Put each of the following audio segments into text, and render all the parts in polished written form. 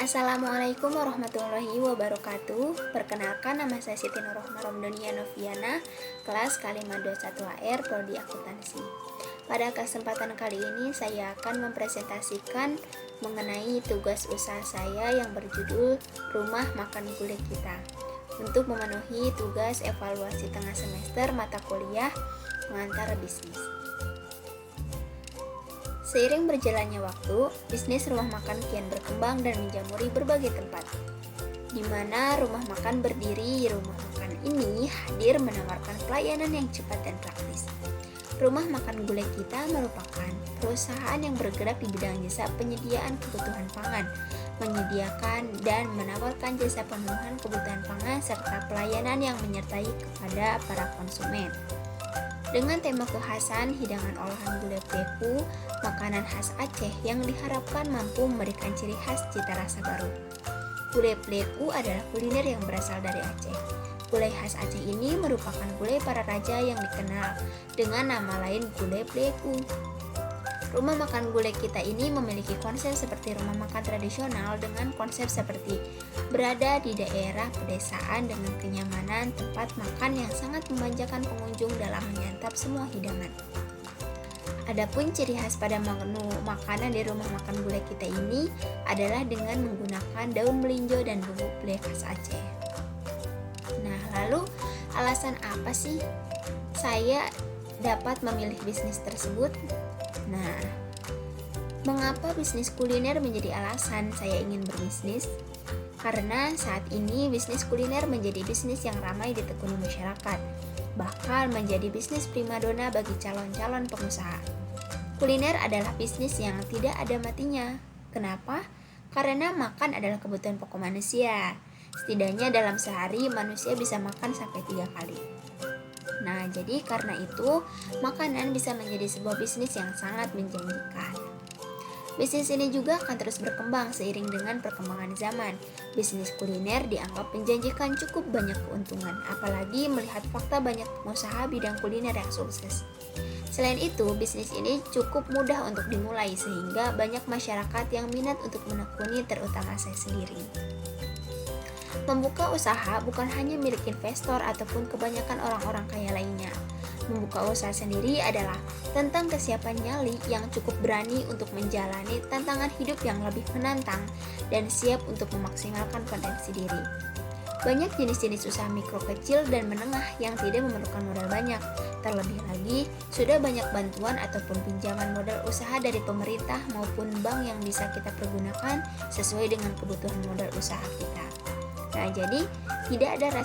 Assalamualaikum warahmatullahi wabarakatuh. Perkenalkan, nama saya Siti Nurrohmah Romdania Noviana, kelas K5 21HR Prodi Akuntansi. Pada kesempatan kali ini saya akan mempresentasikan mengenai tugas usaha saya yang berjudul Rumah Makan Gulai Kita untuk memenuhi tugas evaluasi tengah semester mata kuliah pengantar bisnis. Seiring berjalannya waktu, bisnis rumah makan kian berkembang dan menjamuri berbagai tempat. Di mana rumah makan berdiri, rumah makan ini hadir menawarkan pelayanan yang cepat dan praktis. Rumah Makan Gulai Kita merupakan perusahaan yang bergerak di bidang jasa penyediaan kebutuhan pangan, menyediakan dan menawarkan jasa pemenuhan kebutuhan pangan serta pelayanan yang menyertai kepada para konsumen. Dengan tema kekhasan hidangan olahan gulai pleku, makanan khas Aceh yang diharapkan mampu memberikan ciri khas cita rasa baru. Gulai pleku adalah kuliner yang berasal dari Aceh. Gulai khas Aceh ini merupakan gulai para raja yang dikenal dengan nama lain gulai pleku. Rumah makan gulai kita ini memiliki konsep seperti rumah makan tradisional dengan konsep seperti berada di daerah pedesaan dengan kenyamanan tempat makan yang sangat memanjakan pengunjung dalam menyantap semua hidangan. Adapun ciri khas pada menu makanan di rumah makan gulai kita ini adalah dengan menggunakan daun melinjo dan bubuk gulai khas Aceh. Nah, lalu alasan apa sih saya dapat memilih bisnis tersebut? Nah, mengapa bisnis kuliner menjadi alasan saya ingin berbisnis? Karena saat ini bisnis kuliner menjadi bisnis yang ramai ditekuni masyarakat, bahkan menjadi bisnis primadona bagi calon-calon pengusaha. Kuliner adalah bisnis yang tidak ada matinya. Kenapa? Karena makan adalah kebutuhan pokok manusia. Setidaknya dalam sehari manusia bisa makan sampai 3 kali. Nah, jadi karena itu, makanan bisa menjadi sebuah bisnis yang sangat menjanjikan. Bisnis ini juga akan terus berkembang seiring dengan perkembangan zaman. Bisnis kuliner dianggap menjanjikan cukup banyak keuntungan, apalagi melihat fakta banyak pengusaha bidang kuliner yang sukses. Selain itu, bisnis ini cukup mudah untuk dimulai sehingga banyak masyarakat yang minat untuk menekuni, terutama saya sendiri. Membuka usaha bukan hanya milik investor ataupun kebanyakan orang-orang kaya lainnya. Membuka usaha sendiri adalah tentang kesiapan nyali yang cukup berani untuk menjalani tantangan hidup yang lebih menantang dan siap untuk memaksimalkan potensi diri. Banyak jenis-jenis usaha mikro kecil dan menengah yang tidak memerlukan modal banyak. Terlebih lagi, sudah banyak bantuan ataupun pinjaman modal usaha dari pemerintah maupun bank yang bisa kita pergunakan sesuai dengan kebutuhan modal usaha kita. Nah, jadi tidak ada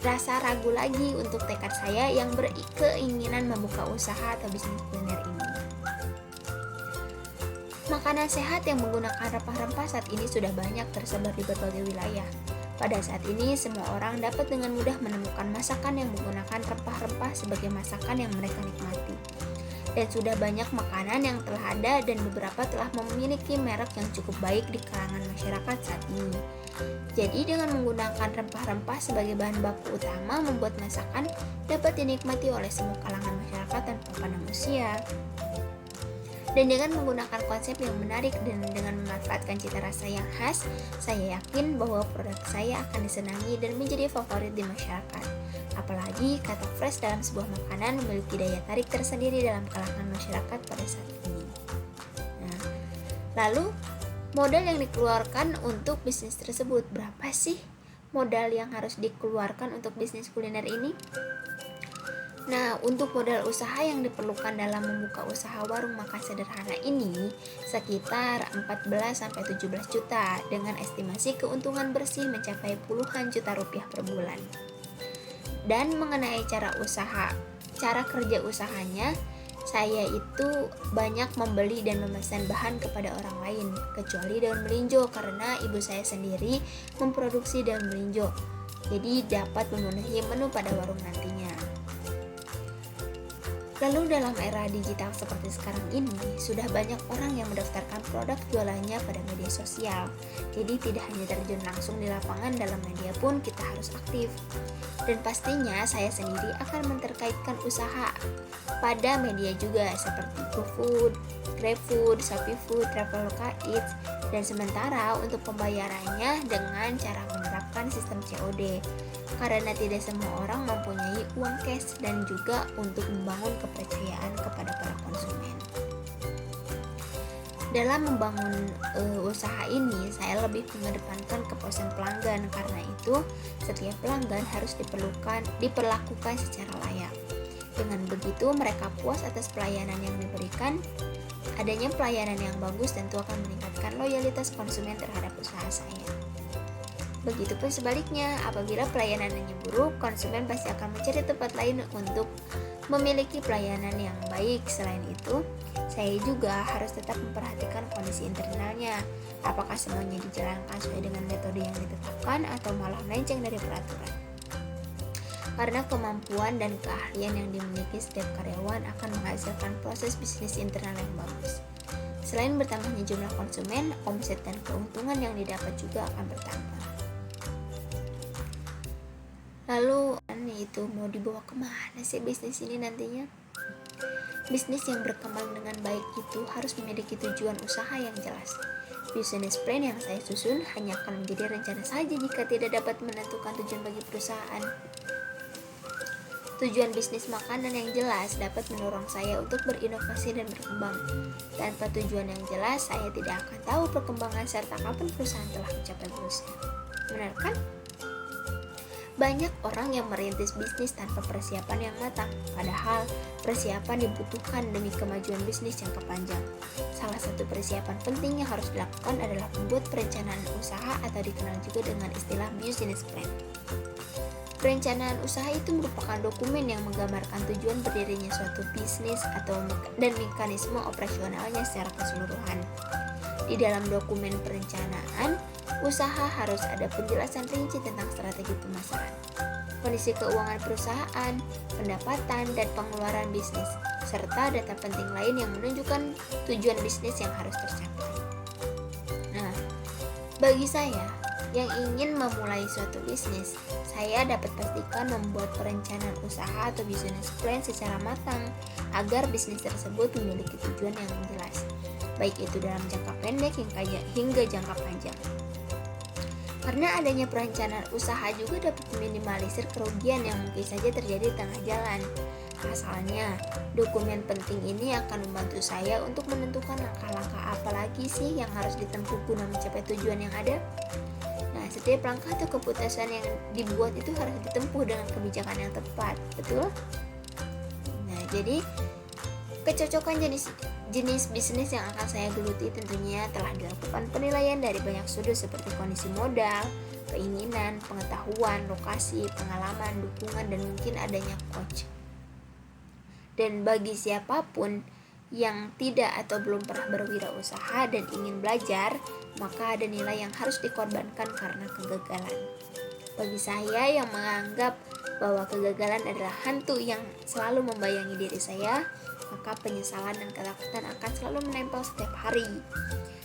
rasa ragu lagi untuk tekad saya yang berkeinginan membuka usaha atau bisnis kuliner ini. Makanan sehat yang menggunakan rempah-rempah saat ini sudah banyak tersebar di berbagai wilayah. Pada saat ini, semua orang dapat dengan mudah menemukan masakan yang menggunakan rempah-rempah sebagai masakan yang mereka nikmati. Dan sudah banyak makanan yang telah ada dan beberapa telah memiliki merek yang cukup baik di kalangan masyarakat saat ini. Jadi dengan menggunakan rempah-rempah sebagai bahan baku utama membuat masakan dapat dinikmati oleh semua kalangan masyarakat tanpa pandang usia. Dan dengan menggunakan konsep yang menarik dan dengan memanfaatkan cita rasa yang khas, saya yakin bahwa produk saya akan disenangi dan menjadi favorit di masyarakat. Apalagi kata fresh dalam sebuah makanan memiliki daya tarik tersendiri dalam kalangan masyarakat pada saat ini. Nah, lalu modal yang dikeluarkan untuk bisnis tersebut, berapa sih modal yang harus dikeluarkan untuk bisnis kuliner ini? Nah, untuk modal usaha yang diperlukan dalam membuka usaha warung makan sederhana ini sekitar 14-17 juta dengan estimasi keuntungan bersih mencapai puluhan juta rupiah per bulan. Dan mengenai cara kerja usahanya, saya itu banyak membeli dan memesan bahan kepada orang lain, kecuali daun melinjo karena ibu saya sendiri memproduksi daun melinjo. Jadi dapat memenuhi menu pada warung nantinya. Lalu dalam era digital seperti sekarang ini, sudah banyak orang yang mendaftarkan produk jualannya pada media sosial. Jadi tidak hanya terjun langsung di lapangan, dalam media pun kita harus aktif. Dan pastinya saya sendiri akan menterkaitkan usaha pada media juga seperti GoFood, GrabFood, ShopeeFood, Traveloka Eats, Dan sementara untuk pembayarannya dengan cara menerapkan sistem COD, karena tidak semua orang mempunyai uang cash dan juga untuk membangun kepercayaan kepada para konsumen. Dalam membangun usaha ini, saya lebih mengedepankan kepuasan pelanggan. Karena itu, setiap pelanggan harus diperlakukan secara layak. Dengan begitu, mereka puas atas pelayanan yang diberikan. Adanya pelayanan yang bagus tentu akan meningkatkan loyalitas konsumen terhadap usaha saya. Begitupun sebaliknya, apabila pelayanannya buruk, konsumen pasti akan mencari tempat lain untuk memiliki pelayanan yang baik. Selain itu, saya juga harus tetap memperhatikan kondisi internalnya. Apakah semuanya dijalankan sesuai dengan metode yang ditetapkan atau malah melenceng dari peraturan. Karena kemampuan dan keahlian yang dimiliki setiap karyawan akan menghasilkan proses bisnis internal yang bagus. Selain bertambahnya jumlah konsumen, omset dan keuntungan yang didapat juga akan bertambah. Lalu, itu mau dibawa kemana sih bisnis ini nantinya? Bisnis yang berkembang dengan baik itu harus memiliki tujuan usaha yang jelas. Business plan yang saya susun hanya akan menjadi rencana saja jika tidak dapat menentukan tujuan bagi perusahaan. Tujuan bisnis makanan yang jelas dapat mendorong saya untuk berinovasi dan berkembang. Tanpa tujuan yang jelas, saya tidak akan tahu perkembangan serta kapan perusahaan telah mencapai goalsnya. Benar kan? Banyak orang yang merintis bisnis tanpa persiapan yang matang, padahal persiapan dibutuhkan demi kemajuan bisnis jangka panjang. Salah satu persiapan penting yang harus dilakukan adalah membuat perencanaan usaha atau dikenal juga dengan istilah business plan. Perencanaan usaha itu merupakan dokumen yang menggambarkan tujuan berdirinya suatu bisnis dan mekanisme operasionalnya secara keseluruhan. Di dalam dokumen perencanaan usaha harus ada penjelasan rinci tentang strategi pemasaran, kondisi keuangan perusahaan, pendapatan dan pengeluaran bisnis, serta data penting lain yang menunjukkan tujuan bisnis yang harus tercapai. Nah, bagi saya yang ingin memulai suatu bisnis, saya dapat pastikan membuat perencanaan usaha atau business plan secara matang agar bisnis tersebut memiliki tujuan yang jelas, baik itu dalam jangka pendek hingga jangka panjang. Karena adanya perencanaan usaha juga dapat meminimalisir kerugian yang mungkin saja terjadi di tengah jalan. Pasalnya, dokumen penting ini akan membantu saya untuk menentukan langkah-langkah apa lagi sih yang harus ditempuh guna mencapai tujuan yang ada. Nah, setiap langkah atau keputusan yang dibuat itu harus ditempuh dengan kebijakan yang tepat, betul? Nah, jadi kecocokan jenis bisnis yang akan saya geluti tentunya telah dilakukan penilaian dari banyak sudut seperti kondisi modal, keinginan, pengetahuan, lokasi, pengalaman, dukungan, dan mungkin adanya coach. Dan bagi siapapun yang tidak atau belum pernah berwirausaha dan ingin belajar, maka ada nilai yang harus dikorbankan karena kegagalan. Bagi saya yang menganggap bahwa kegagalan adalah hantu yang selalu membayangi diri saya, maka penyesalan dan ketakutan akan selalu menempel setiap hari.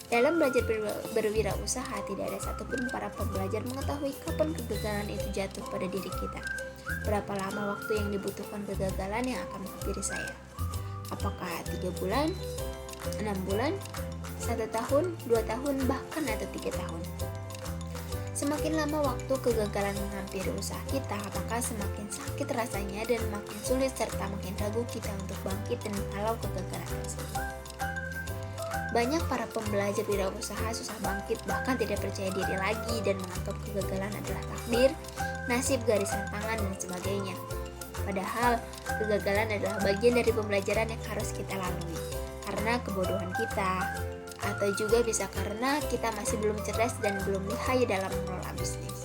Dalam belajar berwirausaha, tidak ada satupun para pembelajar mengetahui kapan kegagalan itu jatuh pada diri kita. Berapa lama waktu yang dibutuhkan kegagalan yang akan menghampiri saya? Apakah 3 bulan, 6 bulan, 1 tahun, 2 tahun, bahkan atau 3 tahun? Semakin lama waktu kegagalan menghampiri usaha kita, apakah semakin sakit rasanya dan makin sulit serta makin ragu kita untuk bangkit dan menghalau kegagalan tersebut. Banyak para pembelajar wirausaha susah bangkit, bahkan tidak percaya diri lagi dan menganggap kegagalan adalah takdir, nasib, garisan tangan, dan sebagainya. Padahal, kegagalan adalah bagian dari pembelajaran yang harus kita lalui karena kebodohan kita, atau juga bisa karena kita masih belum cerdas dan belum lihai dalam mengelola bisnis.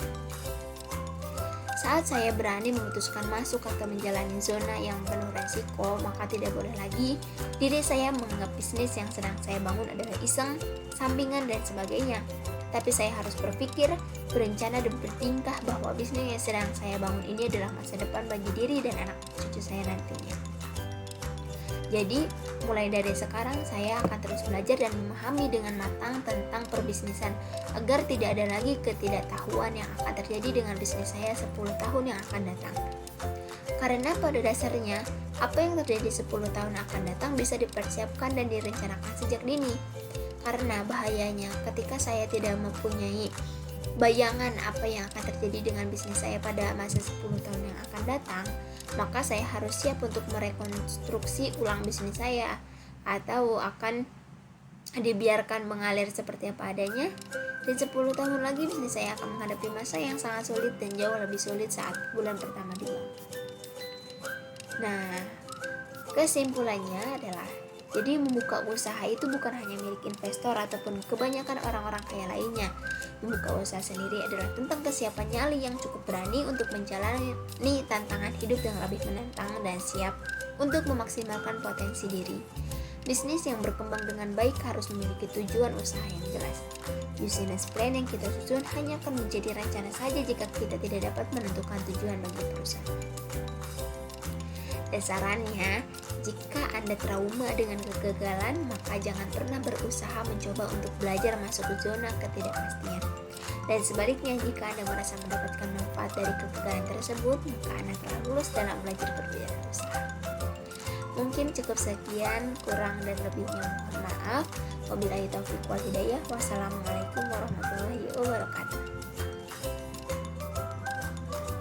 Saat saya berani memutuskan masuk atau menjalani zona yang penuh resiko, maka tidak boleh lagi diri saya menganggap bisnis yang sedang saya bangun adalah iseng, sampingan, dan sebagainya. Tapi saya harus berpikir, berencana, dan bertingkah bahwa bisnis yang sedang saya bangun ini adalah masa depan bagi diri dan anak cucu saya nantinya. Jadi, mulai dari sekarang saya akan terus belajar dan memahami dengan matang tentang perbisnisan agar tidak ada lagi ketidaktahuan yang akan terjadi dengan bisnis saya 10 tahun yang akan datang. Karena pada dasarnya, apa yang terjadi 10 tahun akan datang bisa dipersiapkan dan direncanakan sejak dini. Karena bahayanya ketika saya tidak mempunyai bayangan apa yang akan terjadi dengan bisnis saya pada masa 10 tahun yang akan datang, maka saya harus siap untuk merekonstruksi ulang bisnis saya, atau akan dibiarkan mengalir seperti apa adanya. Dan 10 tahun lagi bisnis saya akan menghadapi masa yang sangat sulit dan jauh lebih sulit saat bulan pertama di bank. Nah, kesimpulannya adalah, jadi membuka usaha itu bukan hanya milik investor ataupun kebanyakan orang-orang kaya lainnya. Membuka usaha sendiri adalah tentang kesiapan nyali yang cukup berani untuk menjalani tantangan hidup yang lebih menantang dan siap untuk memaksimalkan potensi diri. Bisnis yang berkembang dengan baik harus memiliki tujuan usaha yang jelas. Business plan yang kita susun hanya akan menjadi rencana saja jika kita tidak dapat menentukan tujuan bagi perusahaan. Dan sarannya, jika Anda trauma dengan kegagalan, maka jangan pernah berusaha mencoba untuk belajar masuk ke zona ketidakpastian. Dan sebaliknya, jika Anda merasa mendapatkan manfaat dari kegagalan tersebut, maka Anda telah lulus dalam belajar berwirausaha. Mungkin cukup sekian, kurang dan lebihnya mohon maaf. Wabillahi taufiq wal hidayah. Wassalamualaikum warahmatullahi wabarakatuh.